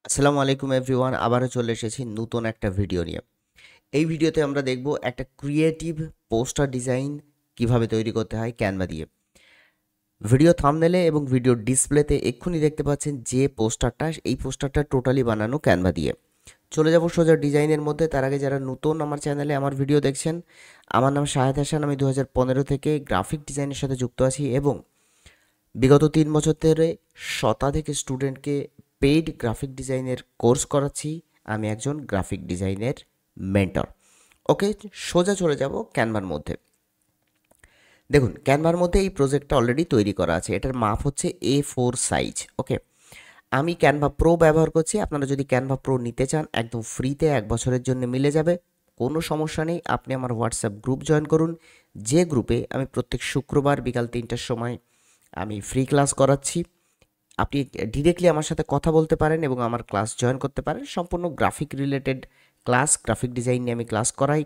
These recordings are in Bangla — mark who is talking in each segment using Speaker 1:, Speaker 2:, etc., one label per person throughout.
Speaker 1: আসসালামু আলাইকুম এভরিওয়ান, আবারও চলে এসেছি নতুন একটা ভিডিও নিয়ে। এই ভিডিওতে আমরা দেখব একটা ক্রিয়েটিভ পোস্টার ডিজাইন কিভাবে তৈরি করতে হয় ক্যানভা দিয়ে। ভিডিও থাম্বনেলে এবং ভিডিও ডিসপ্লেতে এক্ষুনি দেখতে পাচ্ছেন যে পোস্টারটা, এই পোস্টারটা টোটালি বানানো ক্যানভা দিয়ে। চলে যাব সোজা ডিজাইনের মধ্যে। তার আগে যারা নতুন আমার চ্যানেলে আমার ভিডিও দেখছেন, আমার নাম শাহেদ হাসান। আমি 2015 থেকে গ্রাফিক ডিজাইনের সাথে যুক্ত আছি এবং বিগত 3 বছর ধরে শতাধিক স্টুডেন্টকে পেইড গ্রাফিক ডিজাইনের কোর্স করাচ্ছি। আমি একজন গ্রাফিক ডিজাইনের মেন্টর। ওকে, সোজা চলে যাব ক্যানভার মধ্যে। দেখুন, ক্যানভার মধ্যে এই প্রজেক্টটা অলরেডি তৈরি করা আছে। এটার মাপ হচ্ছে A4 সাইজ। ওকে, আমি ক্যানভা প্রো ব্যবহার করছি। আপনারা যদি ক্যানভা প্রো নিতে চান, একদম ফ্রিতে 1 বছরের জন্য মিলে যাবে, কোনো সমস্যা নেই। আপনি আমার হোয়াটসঅ্যাপ গ্রুপ জয়েন করুন, যে গ্রুপে আমি প্রত্যেক শুক্রবার বিকাল 3টার সময় আমি ফ্রি ক্লাস করাচ্ছি। আপনি ডিরেক্টলি আমার সাথে কথা বলতে পারেন এবং আমার ক্লাস জয়েন করতে পারেন। সম্পূর্ণ graphic related class, graphic design নিয়ে আমি ক্লাস করাই।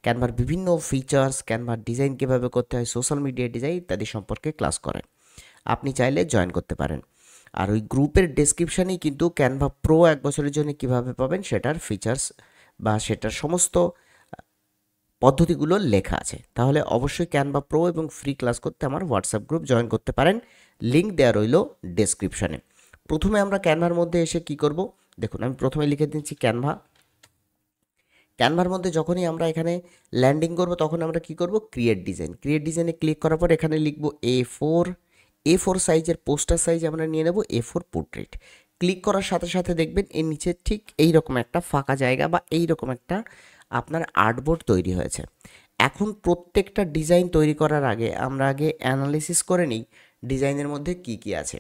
Speaker 1: ক্যানভার বিভিন্ন ফিচার্স, ক্যানভার ডিজাইন কীভাবে করতে হয়, সোশ্যাল মিডিয়া ডিজাইন ইত্যাদি সম্পর্কে ক্লাস করাই। আপনি চাইলে জয়েন করতে পারেন। আর ওই গ্রুপের ডেসক্রিপশানেই কিন্তু ক্যানভা প্রো 1 বছরের জন্য কিভাবে পাবেন সেটার ফিচার্স বা সেটার সমস্ত পদ্ধতিগুলো লেখা আছে। তাহলে অবশ্যই ক্যানভা প্রো এবং ফ্রি ক্লাস করতে আমার হোয়াটসঅ্যাপ গ্রুপ জয়েন করতে পারেন। লিঙ্ক দেওয়া রইল ডেসক্রিপশানে। প্রথমে আমরা ক্যানভার মধ্যে এসে কি করব, দেখুন আমি প্রথমে লিখে দিচ্ছি ক্যানভা। ক্যানভার মধ্যে যখনই আমরা এখানে ল্যান্ডিং করব তখন আমরা কি করব, ক্রিয়েট ডিজাইন। ক্রিয়েট ডিজাইনে ক্লিক করার পর এখানে লিখব A4 সাইজের পোস্টার সাইজ আমরা নিয়ে নেব A4 পোর্ট্রেট। ক্লিক করার সাথে সাথে দেখবেন এর নিচে ঠিক এই রকম একটা ফাঁকা জায়গা বা এই রকম একটা আপনার আর্টবোর্ড তৈরি হয়েছে। এখন প্রত্যেকটা ডিজাইন তৈরি করার আগে আমরা আগে অ্যানালিসিস করে নিই ডিজাইনের মধ্যে কি কি আছে।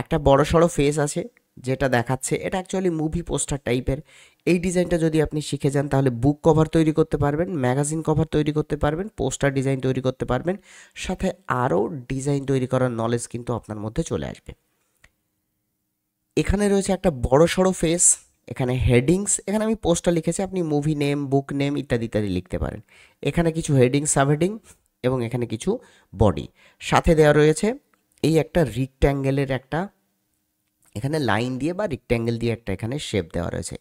Speaker 1: একটা বড় সড়ো ফেস আছে যেটা দেখাচ্ছে, এটা অ্যাকচুয়ালি মুভি পোস্টার টাইপের। এই ডিজাইনটা যদি আপনি শিখে যান তাহলে বুক কভার তৈরি করতে পারবেন, ম্যাগাজিন কভার তৈরি করতে পারবেন, পোস্টার ডিজাইন তৈরি করতে পারবেন, সাথে আরও ডিজাইন তৈরি করার নলেজ কিন্তু আপনার মধ্যে চলে আসবে। এখানে রয়েছে একটা বড় সড়ো ফেস, এখানে হেডিংস, এখানে আমি পোস্টার লিখেছি, আপনি মুভি নেম, বুক নেম ইত্যাদি ইত্যাদি লিখতে পারেন। এখানে কিছু হেডিং, সাবহেডিং এবং এখানে কিছু বডি। সাথে দেওয়া রয়েছে এই একটা রিক্ট্যাঙ্গেলের একটা এখানে লাইন দিয়ে বা রেক্ট্যাঙ্গেল দিয়ে একটা এখানে শেপ দেওয়া রয়েছে।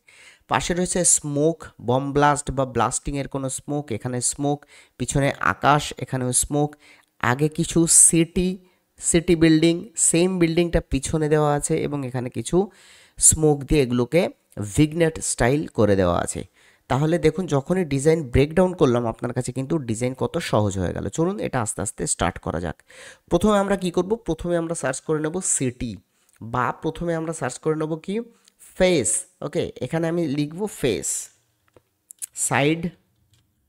Speaker 1: পাশে রয়েছে স্মোক, বম ব্লাস্ট বা ব্লাস্টিংয়ের কোনো স্মোক, এখানে স্মোক, পিছনে আকাশ, এখানেও স্মোক। আগে কিছু সিটি বিল্ডিং, সেম বিল্ডিংটা পিছনে দেওয়া আছে এবং এখানে কিছু স্মোক দিয়ে এগুলোকে ভিগনেট স্টাইল করে দেওয়া আছে। তাহলে দেখুন, যখনই ডিজাইন ব্রেকডাউন করলাম আপনার কাছে কিন্তু ডিজাইন কত সহজ হয়ে গেল। চলুন এটা আস্তে আস্তে স্টার্ট করা যাক। প্রথমে আমরা কি করব, প্রথমে আমরা সার্চ করে নেব সিটি, বা প্রথমে আমরা সার্চ করে নেব কি, ফেস। ওকে, এখানে আমি লিখব ফেস, সাইড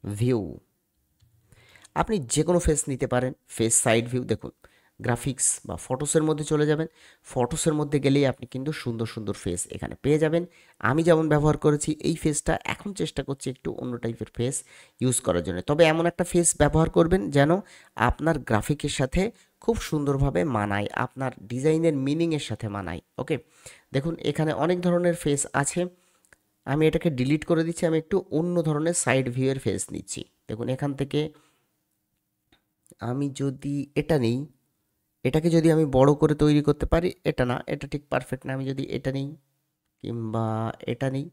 Speaker 1: ভিউ। আপনি যে কোনো ফেস নিতে পারেন, ফেস সাইড ভিউ। দেখুন, গ্রাফিক্স বা ফটোসের মধ্যে চলে যাবেন। ফটোসের মধ্যে গেলেই আপনি কিন্তু সুন্দর সুন্দর ফেস এখানে পেয়ে যাবেন। আমি যেমন ব্যবহার করেছি এই ফেসটা, এখন চেষ্টা করছি একটু অন্য টাইপের ফেস ইউজ করার জন্য। তবে এমন একটা ফেস ব্যবহার করবেন যেন আপনার গ্রাফিকের সাথে খুব সুন্দরভাবে মানায়, আপনার ডিজাইনের মিনিংয়ের সাথে মানায়। ওকে, দেখুন এখানে অনেক ধরনের ফেস আছে। আমি এটাকে ডিলিট করে দিচ্ছি, আমি একটু অন্য ধরনের সাইড ভিউয়ের ফেস নিচ্ছি। দেখুন এখান থেকে আমি যদি এটা নিই, এটাকে যদি আমি বড় করে তৈরি করতে পারি, এটা না, এটা ঠিক পারফেক্ট না। আমি যদি এটা নিই কিংবা এটা নিই,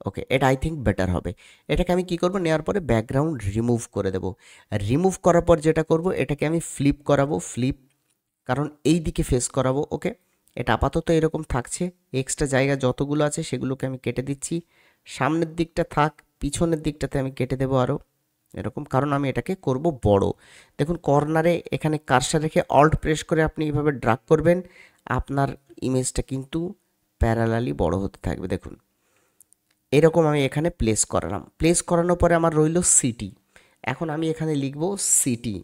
Speaker 1: ওকে, এটা আই থিঙ্ক বেটার হবে। এটাকে আমি কি করব, নেওয়ার পরে ব্যাকগ্রাউন্ড রিমুভ করে দেব। রিমুভ করার পর যেটা করব, এটাকে আমি ফ্লিপ করাবো, ফ্লিপ, কারণ এই দিকে ফেস করাবো। ওকে, এটা আপাতত এরকম থাকছে। এক্সট্রা জায়গা যতগুলো আছে সেগুলোকে আমি কেটে দিচ্ছি। সামনের দিকটা থাক, পিছনের দিকটাতে আমি কেটে দেবো আরও এরকম, কারণ আমি এটাকে করব বড়। দেখুন কর্নারে এখানে কার্সার রেখে অল্ট প্রেস করে আপনি এভাবে ড্রাগ করবেন, আপনার ইমেজটা কিন্তু প্যারালালি বড় হতে থাকবে। দেখুন এরকম আমি এখানে প্লেস করালাম। প্লেস করানোর পরে আমার রইল সিটি। এখন আমি এখানে লিখব সিটি।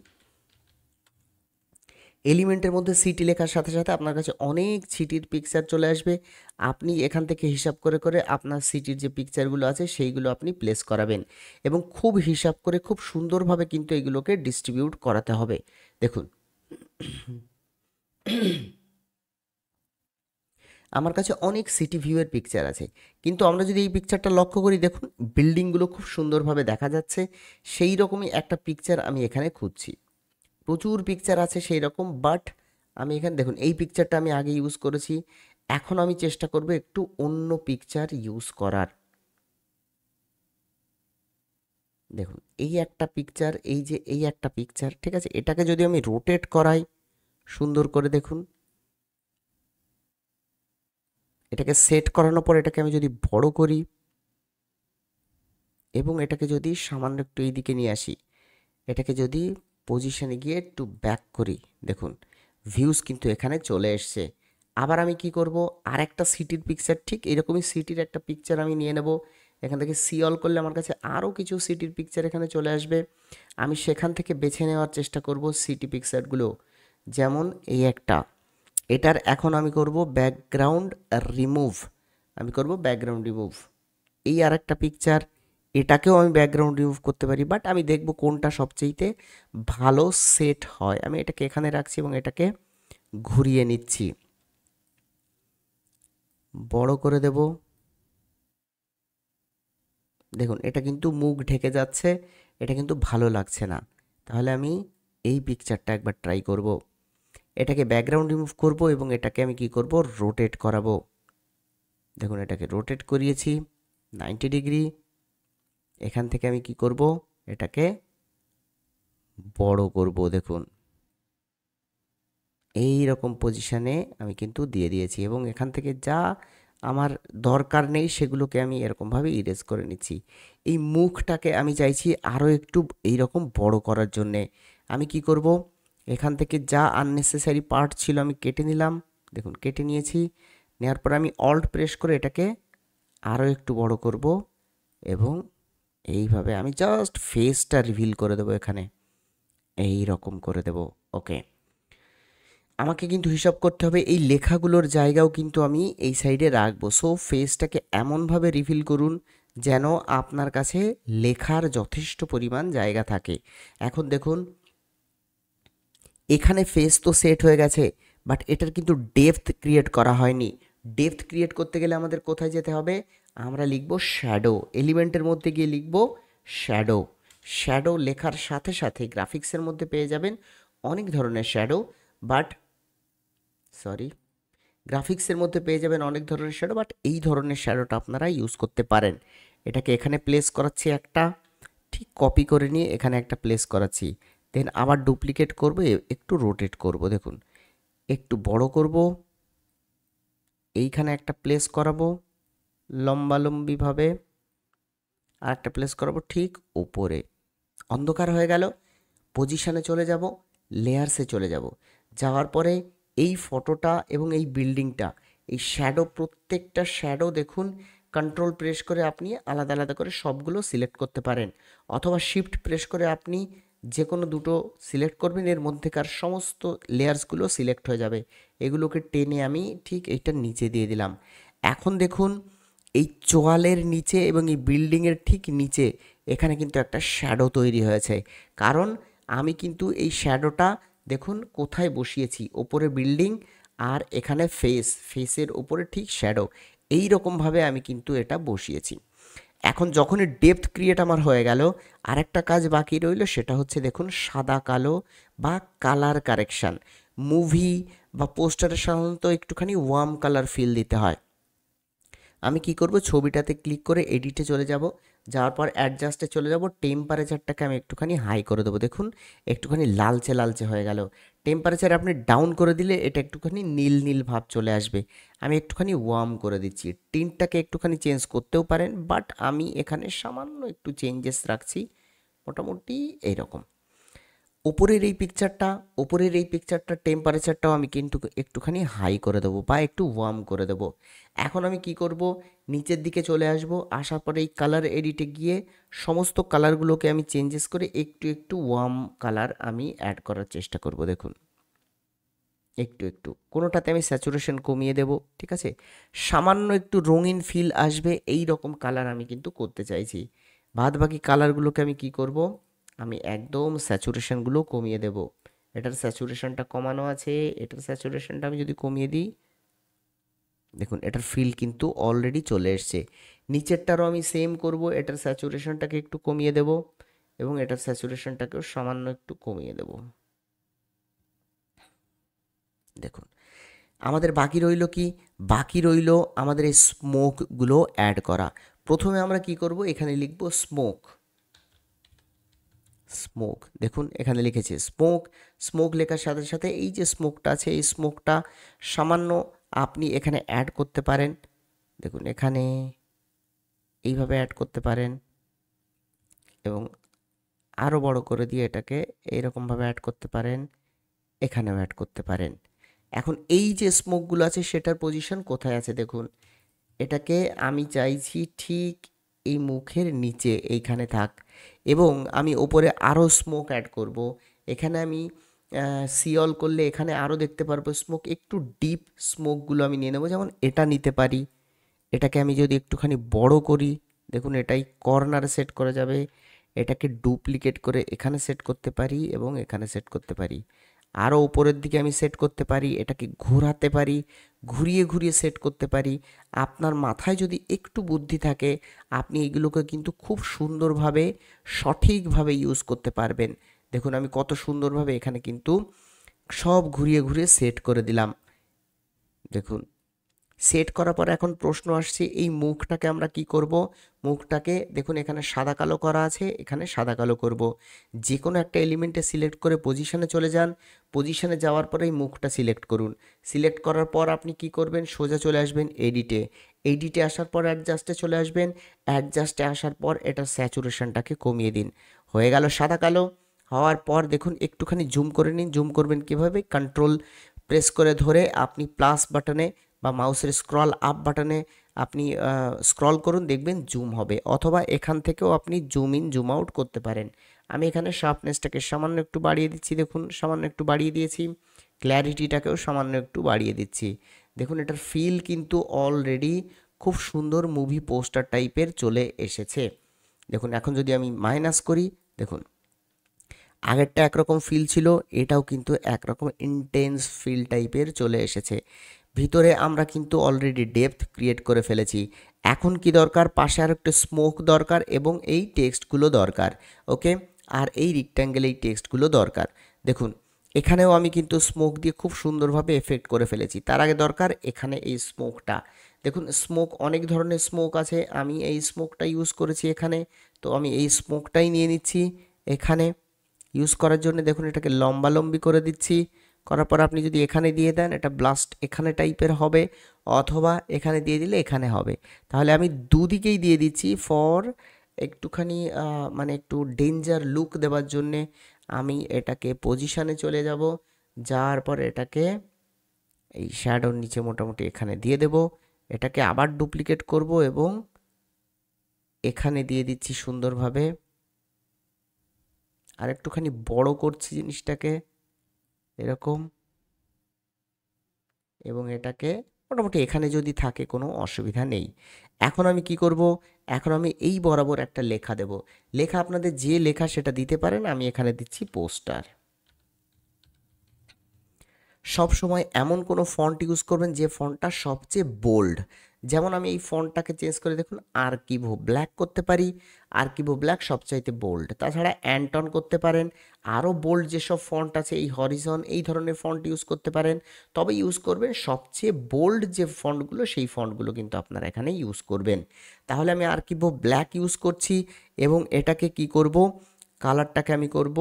Speaker 1: এলিমেন্টের মধ্যে সিটি লেখার সাথে সাথে আপনার কাছে অনেক সিটির পিকচার চলে আসবে। আপনি এখান থেকে হিসাব করে করে আপনার সিটির যে পিকচারগুলো আছে সেইগুলো আপনি প্লেস করাবেন এবং খুব হিসাব করে খুব সুন্দরভাবে কিন্তু এগুলোকে ডিস্ট্রিবিউট করাতে হবে। দেখুন আমার কাছে অনেক সিটি ভিউয়ের পিকচার আছে, কিন্তু আমরা যদি এই পিকচারটা লক্ষ্য করি, দেখুন বিল্ডিংগুলো খুব সুন্দরভাবে দেখা যাচ্ছে। সেই রকমই একটা পিকচার আমি এখানে খুঁজছি। প্রচুর পিকচার আছে সেই রকম, বাট আমি এখানে দেখুন এই পিকচারটা আমি আগে ইউজ করেছি। এখন আমি চেষ্টা করব একটু অন্য পিকচার ইউজ করার। দেখুন এই একটা পিকচার, এই যে এই একটা পিকচার, ঠিক আছে, এটাকে যদি আমি রোটেট করাই সুন্দর করে, দেখুন এটাকে সেট করানোর পর এটাকে আমি যদি বড় করি এবং এটাকে যদি সামান্য একটু এইদিকে নিয়ে আসি, এটাকে যদি পজিশনে গিয়ে একটু ব্যাক করি, দেখুন ভিউজ কিন্তু এখানে চলে এসছে। আবার আমি কি করব, আর একটা সিটির পিকচার, ঠিক এরকমই সিটির একটা পিকচার আমি নিয়ে নেব। এখান থেকে সি অল করলে আমার কাছে আরও কিছু সিটির পিকচার এখানে চলে আসবে। আমি সেখান থেকে বেছে নেওয়ার চেষ্টা করব সিটি পিকচারগুলো। যেমন এই একটা, এটার এখন আমি করব ব্যাকগ্রাউন্ড রিমুভ, আমি করব ব্যাকগ্রাউন্ড রিমুভ। এই আর একটা পিকচার, এটাকেও আমি ব্যাকগ্রাউন্ড রিমুভ করতে পারি, বাট আমি দেখব কোনটা সবচেয়েতে ভালো সেট হয়। আমি এটাকে এখানে রাখছি এবং এটাকে ঘুরিয়ে নিচ্ছি, বড় করে দেব। দেখুন এটা কিন্তু মুখ ঢেকে যাচ্ছে, এটা কিন্তু ভালো লাগছে না। তাহলে আমি এই পিকচারটা একবার ট্রাই করব। এটাকে ব্যাকগ্রাউন্ড রিমুভ করব এবং এটাকে আমি কি করব, রোটেট করাবো। দেখুন এটাকে রোটেট করিয়েছি 90 ডিগ্রি। এখান থেকে আমি কি করব, এটাকে বড় করব। দেখুন এই রকম পজিশনে আমি কিন্তু দিয়ে দিয়েছি এবং এখান থেকে যা আমার দরকার নেই সেগুলোকে আমি এরকমভাবে ইরেজ করে নিচ্ছি। এই মুখটাকে আমি চাইছি আরও একটু এইরকম বড় করার জন্যে। আমি কি করব, এখান থেকে যা আননেসেসারি পার্ট ছিল আমি কেটে নিলাম। দেখুন কেটে নিয়েছি, নেওয়ার পর আমি অল্ট প্রেস করে এটাকে আরও একটু বড় করব এবং এইভাবে আমি জাস্ট ফেসটা রিভিল করে দেবো এখানে, এই রকম করে দেব। ওকে, আমাকে কিন্তু হিসাব করতে হবে এই লেখাগুলোর জায়গাও কিন্তু আমি এই সাইডে রাখবো। সো ফেসটাকে এমনভাবে রিফিল করুন যেন আপনার কাছে লেখার যথেষ্ট পরিমাণ জায়গা থাকে। এখন দেখুন এখানে ফেস তো সেট হয়ে গেছে, বাট এটার কিন্তু ডেপথ ক্রিয়েট করা হয়নি। ডেপথ ক্রিয়েট করতে গেলে আমাদের কোথায় যেতে হবে, আমরা লিখব শ্যাডো, এলিমেন্টের মধ্যে গিয়ে লিখব শ্যাডো। শ্যাডো লেখার সাথে সাথে গ্রাফিক্সের মধ্যে পেয়ে যাবেন অনেক ধরনের শ্যাডো, বাট সরি, গ্রাফিক্সের মধ্যে পেয়ে যাবেন অনেক ধরনের শ্যাডো, বাট এই ধরনের শ্যাডোটা আপনারা ইউজ করতে পারেন। এটাকে এখানে প্লেস করাচ্ছি একটা, ঠিক কপি করে নিয়ে এখানে একটা প্লেস করাচ্ছি, দেন আবার ডুপ্লিকেট করব, একটু রোটেট করব, দেখুন একটু বড় করব, এইখানে একটা প্লেস করাবো লম্বালম্বিভাবে, আর একটা প্লেস করাবো ঠিক উপরে। অন্ধকার হয়ে গেল, পজিশনে চলে যাব, লেয়ার্সে চলে যাব, যাওয়ার পরে এই ফটোটা এবং এই বিল্ডিংটা, এই শ্যাডো, প্রত্যেকটা শ্যাডো দেখুন কন্ট্রোল প্রেস করে আপনি আলাদা আলাদা করে সবগুলো সিলেক্ট করতে পারেন, অথবা শিফট প্রেস করে আপনি যে কোনো দুটো সিলেক্ট করবেন, এর মধ্যেকার সমস্ত লেয়ার্সগুলো সিলেক্ট হয়ে যাবে। এগুলোকে টেনে আমি ঠিক এইটার নিচে দিয়ে দিলাম। এখন দেখুন এই চোয়ালের নিচে এবং এই বিল্ডিংয়ের ঠিক নিচে এখানে কিন্তু একটা শ্যাডো তৈরি হয়েছে, কারণ আমি কিন্তু এই শ্যাডোটা দেখুন কোথায় বসিয়েছি, ওপরে বিল্ডিং আর এখানে ফেসের ওপরে ঠিক শ্যাডো, এই রকমভাবে আমি কিন্তু এটা বসিয়েছি। এখন যখনই ডেপথ ক্রিয়েট আমার হয়ে গেল, আরেকটা কাজ বাকি রইল, সেটা হচ্ছে দেখুন সাদা কালো বা কালার কারেকশান। মুভি বা পোস্টারে সাধারণত একটুখানি ওয়ার্ম কালার ফিল দিতে হয়। আমি কি করব, ছবিটাতে ক্লিক করে এডিটে চলে যাব, যাওয়ার পর অ্যাডজাস্টে চলে যাব, টেম্পারেচারটাকে আমি একটুখানি হাই করে দেবো। দেখুন একটুখানি লালচে লালচে হয়ে গেল। টেম্পারেচার আপনি ডাউন করে দিলে এটা একটুখানি নীল নীল ভাব চলে আসবে। আমি একটুখানি ওয়ার্ম করে দিচ্ছি, টিনটাকে একটুখানি চেঞ্জ করতেও পারেন, বাট আমি এখানে সামান্য একটু চেঞ্জেস রাখছি, মোটামুটি এইরকম। ওপরের এই পিকচারটা টেম্পারেচারটাও আমি কিন্তু একটুখানি হাই করে দেবো বা একটু ওয়ার্ম করে দেবো। এখন আমি কি করব, নিচের দিকে চলে আসব, আসার পরে এই কালার এডিটে গিয়ে সমস্ত কালারগুলোকে আমি চেঞ্জেস করে একটু একটু ওয়ার্ম কালার আমি অ্যাড করার চেষ্টা করব। দেখুন একটু একটু, কোনোটাতে আমি স্যাচুরেশন কমিয়ে দেব, ঠিক আছে, সামান্য একটু রঙিন ফিল আসবে এই রকম কালার আমি কিন্তু করতে চাইছি। বাদ বাকি কালারগুলোকে আমি কি করব, আমি একদম স্যাচুরেশনগুলো কমিয়ে দেব। এটার স্যাচুরেশনটা কমানো আছে, এটার স্যাচুরেশনটা আমি যদি কমিয়ে দিই, দেখুন এটার ফিল কিন্তু অলরেডি চলে এসছে। নিচেরটারও আমি সেম করব, এটার স্যাচুরেশনটাকে একটু কমিয়ে দেব এবং এটার স্যাচুরেশনটাকেও সামান্য একটু কমিয়ে দেব। দেখুন আমাদের বাকি রইল কি? বাকি রইল আমাদের এই স্মোকগুলো অ্যাড করা। প্রথমে আমরা কি করব, এখানে লিখব স্মোক। স্মোক, দেখুন এখানে লিখেছি স্মোক। স্মোক লেখার সাথে সাথে এই যে স্মোকটা আছে, এই স্মোকটা সামান্য আপনি এখানে অ্যাড করতে পারেন। দেখুন এখানে এইভাবে অ্যাড করতে পারেন এবং আরও বড় করে দিয়ে এটাকে এইরকমভাবে অ্যাড করতে পারেন, এখানেও অ্যাড করতে পারেন। এখন এই যে স্মোকগুলো আছে সেটার পজিশন কোথায় আছে দেখুন, এটাকে আমি চাইছি ঠিক এই মুখের নিচে এইখানে থাক, এবং আমি ওপরে আরও স্মোক অ্যাড করব। এখানে আমি সিঅল করলে এখানে আরও দেখতে পারবো স্মোক, একটু ডিপ স্মোকগুলো আমি নিয়ে নেবো, যেমন এটা নিতে পারি। এটাকে আমি যদি একটুখানি বড় করি, দেখুন এটাই কর্নারে সেট করা যাবে। এটাকে ডুপ্লিকেট করে এখানে সেট করতে পারি এবং এখানে সেট করতে পারি। আরও উপরের দিকে আমি সেট করতে পারি, এটাকে ঘোরাতে পারি, ঘুরিয়ে ঘুরিয়ে সেট করতে পারি। আপনার মাথায় যদি একটু বুদ্ধি থাকে, আপনি এগুলোকে কিন্তু খুব সুন্দরভাবে সঠিকভাবে ইউজ করতে পারবেন। দেখুন আমি কত সুন্দরভাবে এখানে কিন্তু সব ঘুরিয়ে ঘুরিয়ে সেট করে দিলাম। দেখুন সেট করার পর এখন প্রশ্ন আসছে, এই মুখটাকে আমরা কি করব? মুখটাকে দেখুন এখানে সাদা কালো করা আছে, এখানে সাদা কালো করব। যে কোনো একটা এলিমেন্টে সিলেক্ট করে পজিশনে চলে যান। পজিশনে যাওয়ার পরে এই মুখটা সিলেক্ট করুন। সিলেক্ট করার পর আপনি কি করবেন, সোজা চলে আসবেন এডিটে। এডিটে আসার পর অ্যাডজাস্টে চলে আসবেন। অ্যাডজাস্টে আসার পর এটার স্যাচুরেশনটাকে কমিয়ে দিন। হয়ে গেল সাদা কালো। হওয়ার পর দেখুন একটুখানি জুম করে নিন। জুম করবেন কিভাবে? কন্ট্রোল প্রেস করে ধরে আপনি প্লাস বাটনে বা মাউসের স্ক্রল আপ বাটনে আপনি স্ক্রল করুন, দেখবেন জুম হবে, অথবা এখান থেকেও আপনি জুম ইন জুম আউট করতে পারেন। আমি এখানে শার্পনেসটাকে সামান্য একটু বাড়িয়ে দিচ্ছি, দেখুন সামান্য একটু বাড়িয়ে দিয়েছি। ক্ল্যারিটিটাকেও সামান্য একটু বাড়িয়ে দিচ্ছি। দেখুন এটার ফিল কিন্তু অলরেডি খুব সুন্দর মুভি পোস্টার টাইপের চলে এসেছে। দেখুন এখন যদি আমি মাইনাস করি, দেখুন আগেরটা একরকম ফিল ছিল, এটাও কিন্তু একরকম ইন্টেন্স ফিল টাইপের চলে এসেছে। ভিতরে আমরা কিন্তু অলরেডি ডেপথ ক্রিয়েট করে ফেলেছি। এখন কি দরকার? পাশে আর একটু স্মোক দরকার এবং এই টেক্সটগুলো দরকার। ওকে, আর এই রেক্ট্যাঙ্গেল এই টেক্সটগুলো দরকার। দেখুন এখানেও আমি কিন্তু স্মোক দিয়ে খুব সুন্দরভাবে এফেক্ট করে ফেলেছি। তার আগে দরকার এখানে এই স্মোকটা। দেখুন স্মোক অনেক ধরনের স্মোক আছে, আমি এই স্মোকটা ইউজ করেছি এখানে, তো আমি এই স্মোকটাই নিয়ে নিচ্ছি এখানে ইউজ করার জন্য। দেখুন এটাকে লম্বালম্বি করে দিচ্ছি। করার পর আপনি যদি এখানে দিয়ে দেন, এটা ব্লাস্ট এখানে টাইপের হবে, অথবা এখানে দিয়ে দিলে এখানে হবে। তাহলে আমি দুদিকেই দিয়ে দিচ্ছি ফর একটুখানি মানে একটু ডেঞ্জার লুক দেওয়ার জন্যে। আমি এটাকে পজিশানে চলে যাব, যাওয়ার পর এটাকে এই শ্যাডোর নিচে মোটামুটি এখানে দিয়ে দেব। এটাকে আবার ডুপ্লিকেট করব এবং এখানে দিয়ে দিচ্ছি সুন্দরভাবে। আর একটুখানি বড় করছি জিনিসটাকে এরকম, এবং এটাকে মোটামুটি এখানে যদি থাকে কোনো অসুবিধা নেই। এখন আমি কি করব? এখন আমি এই বরাবর একটা লেখা দেব। লেখা আপনাদের যে লেখা সেটা দিতে পারেন, আমি এখানে দিচ্ছি পোস্টার। সব সময় এমন কোনো ফন্ট ইউজ করবেন যে ফন্টটা সবচেয়ে বোল্ড। যেমন আমি এই ফন্টটাকে চেঞ্জ করে দেখুন আর্কিভো ব্ল্যাক করতে পারি। আর্কিভো ব্ল্যাক সবচাইতে বোল্ড। তাছাড়া অ্যান্টন করতে পারেন। আরও বোল্ড যেসব ফন্ট আছে, এই হরিজন এই ধরনের ফন্ট ইউজ করতে পারেন। তবে ইউজ করবেন সবচেয়ে বোল্ড যে ফন্টগুলো, সেই ফন্টগুলো কিন্তু আপনারা এখানে ইউজ করবেন। তাহলে আমি আর্কিভো ব্ল্যাক ইউজ করছি এবং এটাকে কি করব, কালারটাকে আমি করব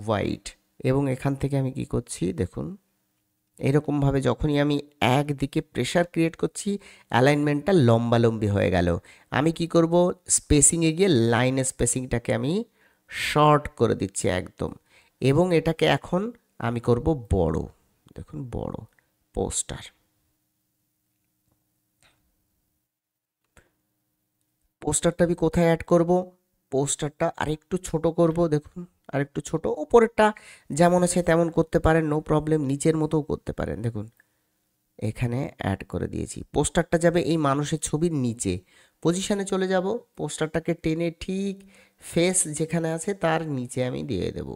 Speaker 1: হোয়াইট, এবং এখান থেকে আমি কি করছি দেখুন এরকমভাবে যখনই আমি একদিকে প্রেশার ক্রিয়েট করছি, অ্যালাইনমেন্টটা লম্বালম্বি হয়ে গেল। আমি কি করব, স্পেসিংয়ে গিয়ে লাইন স্পেসিংটাকে আমি শর্ট করে দিচ্ছি একদম, এবং এটাকে এখন আমি করব বড়। দেখুন বড় পোস্টার। পোস্টারটা আমি কোথায় অ্যাড করব? পোস্টারটা আরেকটু ছোট করব। দেখুন আরেকটু ছোট, ওপরেরটা যেমন আছে তেমন করতে পারেন, নো প্রবলেম। নিচের মতোও করতে পারেন। দেখুন এখানে অ্যাড করে দিয়েছি। পোস্টারটা যাবে এই মানুষের ছবির নিচে। পজিশানে চলে যাব, পোস্টারটাকে টেনে ঠিক ফেস যেখানে আছে তার নিচে আমি দিয়ে দেব।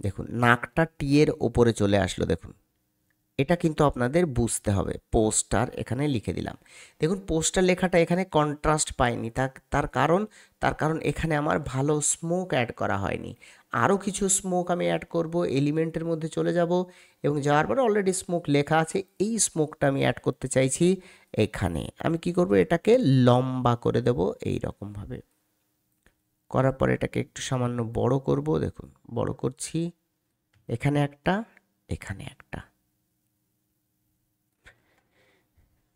Speaker 1: দেখুন নাকটা টি এর ওপরে চলে আসলো। দেখুন এটা কিন্তু আপনাদের বুঝতে হবে। পোস্টার এখানে লিখে দিলাম। দেখুন পোস্টার লেখাটা এখানে কন্ট্রাস্ট পায়নি, তার কারণ এখানে আমার ভালো স্মোক অ্যাড করা হয়নি। আরও কিছু স্মোক আমি অ্যাড করব, এলিমেন্টের মধ্যে চলে যাব এবং যাওয়ার পরে অলরেডি স্মোক লেখা আছে, এই স্মোকটা আমি অ্যাড করতে চাইছি এখানে। আমি কি করব, এটাকে লম্বা করে দেব এই রকমভাবে। করার পরে এটাকে একটু সামান্য বড় করব, দেখুন বড় করছি, এখানে একটা, এখানে একটা।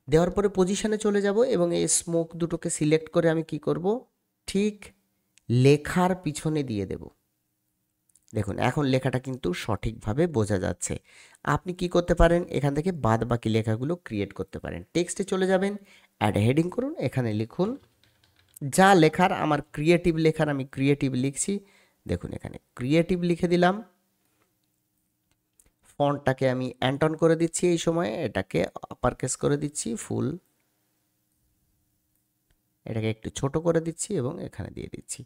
Speaker 1: দেওয়ার পরে পজিশনে চলে যাব এবং এই স্মোক দুটোকে সিলেক্ট করে আমি কি করব, ঠিক লেখার পিছনে দিয়ে দেব। দেখুন এখন লেখাটা কিন্তু সঠিকভাবে বোঝা যাচ্ছে। আপনি কি করতে পারেন, এখান থেকে বাদ বাকি লেখাগুলো ক্রিয়েট করতে পারেন। টেক্সটে চলে যাবেন, অ্যাড হেডিং করুন, এখানে লিখুন যা লেখার, আমার ক্রিয়েটিভ লেখার আমি ক্রিয়েটিভ লিখছি। দেখুন এখানে ক্রিয়েটিভ লিখে দিলাম। ফন্টটাকে আমি অ্যান্টন করে দিচ্ছি, এই সময়ে এটাকে আপার কেস করে দিচ্ছি ফুল, এটাকে একটু ছোট করে দিচ্ছি এবং এখানে দিয়ে দিচ্ছি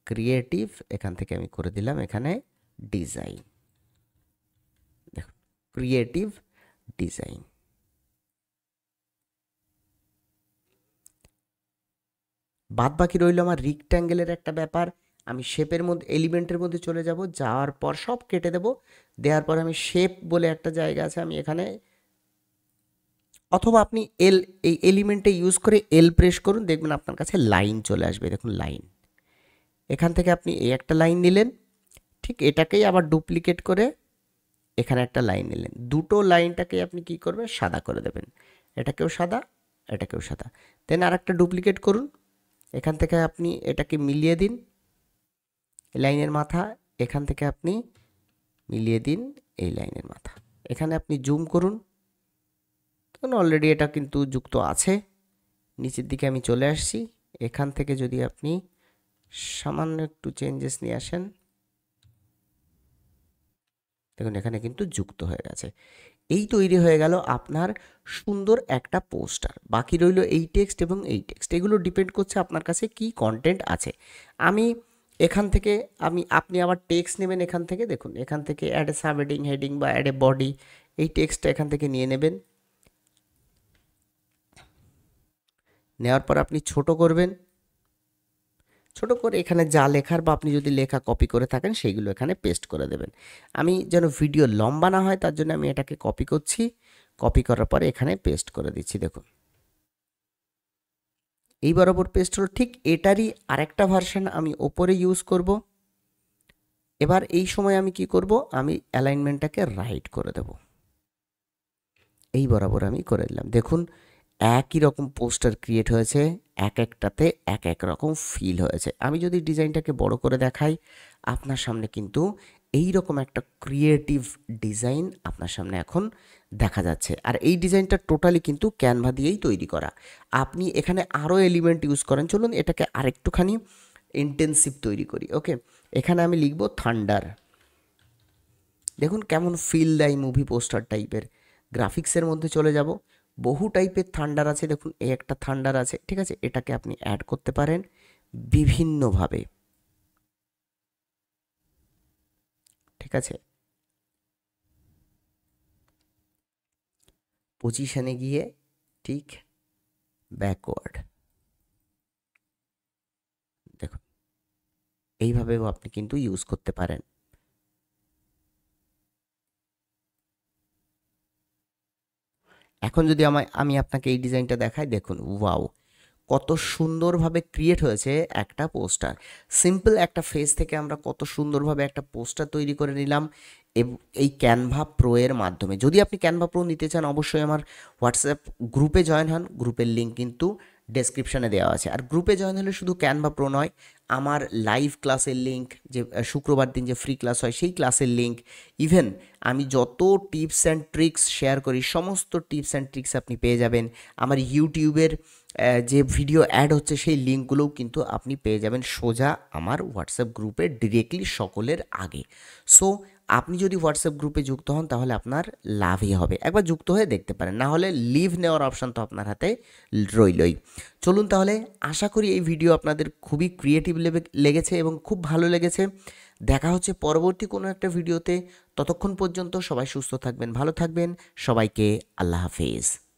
Speaker 1: ক্রিয়েটিভ। এখান থেকে আমি করে দিলাম এখানে ডিজাইন। দেখুন ক্রিয়েটিভ ডিজাইন। বাদ বাকি রইল আমার রিক্ট্যাঙ্গেলের একটা ব্যাপার। আমি শেপের মধ্যে, এলিমেন্টের মধ্যে চলে যাব, যাওয়ার পর সব কেটে দেব। দেওয়ার পর আমি শেপ বলে একটা জায়গা আছে, আমি এখানে, অথবা আপনি এই এলিমেন্টে ইউজ করে এল প্রেস করুন, দেখবেন আপনার কাছে লাইন চলে আসবে। দেখুন লাইন, এখান থেকে আপনি এই একটা লাইন নিলেন, ঠিক এটাকেই আবার ডুপ্লিকেট করে এখানে একটা লাইন নিলেন, দুটো লাইনটাকে আপনি কি করবেন, সাদা করে দেবেন। এটাকেও সাদা, এটাকেও সাদা। দেন আর একটা ডুপ্লিকেট করুন, এখান থেকে আপনি এটাকে মিলিয়ে দিন লাইনের মাথা, এখান থেকে আপনি মিলিয়ে দিন এই লাইনের মাথা। এখানে আপনি জুম করুন, তখন অলরেডি এটা কিন্তু যুক্ত আছে। নিচের দিকে আমি চলে আসছি, এখান থেকে যদি আপনি সামান্য একটু চেঞ্জেস নিয়ে আসেন, দেখুন এখানে কিন্তু যুক্ত হয়ে গেছে। এই তৈরি হয়ে গেল আপনার সুন্দর একটা পোস্টার। বাকি রইল এই টেক্সট এবং এই টেক্সট, এগুলো ডিপেন্ড করছে আপনার কাছে কি কন্টেন্ট আছে। আমি এখান থেকে আপনি আবার টেক্সট নেবেন এখান থেকে, দেখুন এখান থেকে add a subheading, heading বা অ্যাড এ বডি, এই টেক্সটটা এখান থেকে নিয়ে নেবেন। নেওয়ার পর আপনি ছোট করবেন, ছোট করে এখানে যা লেখার বা আপনি যদি লেখা কপি করে থাকেন সেইগুলো এখানে পেস্ট করে দেবেন। আমি যেন ভিডিও লম্বা না হয় তার জন্য আমি এটাকে কপি করছি, কপি করার পরে এখানে পেস্ট করে দিচ্ছি। দেখুন এই বরাবর পেস্ট হলো। ঠিক এটারই আরেকটা ভার্সন আমি ওপরে ইউজ করব। এবার এই সময় আমি কি করব, আমি অ্যালাইনমেন্টটাকে রাইট করে দেব, এই বরাবর আমি করে দিলাম। দেখুন একই রকম পোস্টার ক্রিয়েট হয়েছে, এক একটাতে এক এক রকম ফিল হয়েছে। আমি যদি ডিজাইনটাকে বড় করে দেখাই, আপনার সামনে কিন্তু এই রকম একটা ক্রিয়েটিভ ডিজাইন আপনার সামনে এখন দেখা যাচ্ছে। আর এই ডিজাইনটা টোটালি কিন্তু ক্যানভা দিয়েই তৈরি করা। আপনি এখানে আরও এলিমেন্ট ইউজ করেন, চলুন এটাকে আরেকটুখানি ইন্টেন্সিভ তৈরি করি। ওকে, এখানে আমি লিখব থান্ডার। দেখুন কেমন ফিল দেয় মুভি পোস্টার টাইপের। গ্রাফিক্সের মধ্যে চলে যাব, বহু টাইপের থান্ডার আছে। দেখুন এই একটা থান্ডার আছে, ঠিক আছে, এটাকে আপনি অ্যাড করতে পারেন বিভিন্নভাবে, ঠিক আছে। পজিশনে গিয়ে ঠিক ব্যাকওয়ার্ড, দেখুন এইভাবেও আপনি কিন্তু ইউজ করতে পারেন। এখন যদি আমি আপনাকে এই ডিজাইনটা দেখাই, দেখুন ওয়াও কত সুন্দরভাবে ক্রিয়েট হয়েছে একটা পোস্টার। সিম্পল একটা ফেস থেকে আমরা কত সুন্দরভাবে একটা পোস্টার তৈরি করে নিলাম এই ক্যানভা প্রো এর মাধ্যমে। যদি আপনি ক্যানভা প্রো নিতে চান অবশ্যই আমার হোয়াটসঅ্যাপ গ্রুপে জয়েন হন, গ্রুপের লিঙ্ক কিন্তু ডেসক্রিপশানে দেওয়া আছে। আর গ্রুপে জয়েন হলে শুধু ক্যানভা প্রো নয়, আমার লাইভ ক্লাসের লিঙ্ক, যে শুক্রবার দিন যে ফ্রি ক্লাস হয় সেই ক্লাসের লিঙ্ক, ইভেন আমি যত টিপস অ্যান্ড ট্রিক্স শেয়ার করি সমস্ত টিপস অ্যান্ড ট্রিক্স আপনি পেয়ে যাবেন। আমার ইউটিউবের যে ভিডিও অ্যাড হচ্ছে সেই লিঙ্কগুলোও কিন্তু আপনি পেয়ে যাবেন সোজা আমার হোয়াটসঅ্যাপ গ্রুপে ডিরেক্টলি সকলের আগে। সো আপনি যদি হোয়াটসঅ্যাপ গ্রুপে যুক্ত হন তাহলে আপনার লাভই হবে। একবার যুক্ত হয়ে দেখতে পারেন, না হলে লিভ নেওয়ার অপশান তো আপনার হাতে রইলই। চলুন তাহলে, আশা করি এই ভিডিও আপনাদের খুবই ক্রিয়েটিভ লেগেছে এবং খুব ভালো লেগেছে। দেখা হচ্ছে পরবর্তী কোনো একটা ভিডিওতে। ততক্ষণ পর্যন্ত সবাই সুস্থ থাকবেন, ভালো থাকবেন। সবাইকে আল্লাহ হাফেজ।